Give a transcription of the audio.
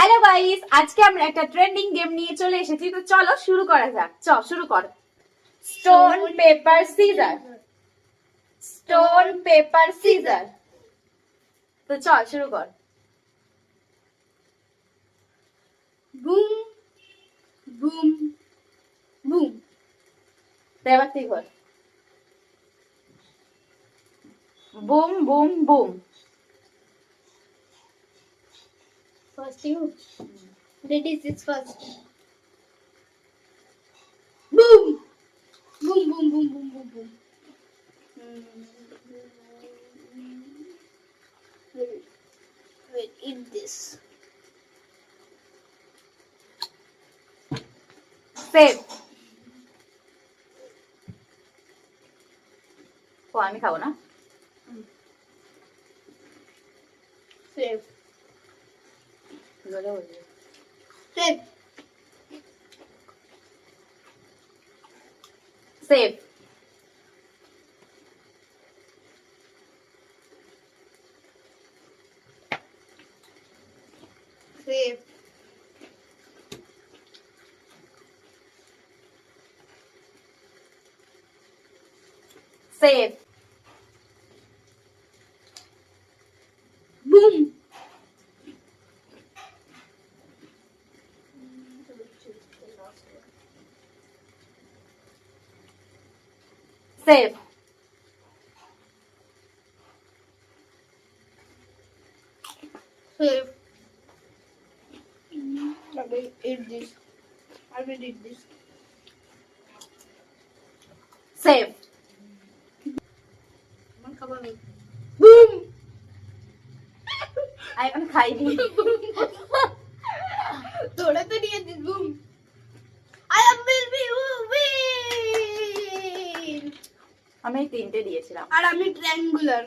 Hello guys, আজকে আমরা একটা ট্রেন্ডিং গেম নিয়ে চলে এসেছি। তো চলো শুরু করা যাক। শুরু কর। Stone paper scissor, stone paper scissor. তো চল শুরু কর। Boom boom boom. এবার তুই কর। Boom boom boom. First you. Ladies is first. Boom Boom, boom, boom, boom, boom, boom. Wait, eat this. Save. ও আমি খাবো না। Save. জোরে বলবি। Save. Save. Save. Save. Boom. Save. Save. I will eat this. I will eat this. Save. Man, come on. Boom. আমি এখন খাইনি। थोड़ा तो नहीं है this boom. I will be win. আমি তিনটে দিয়েছিলাম। আর আমি triangular.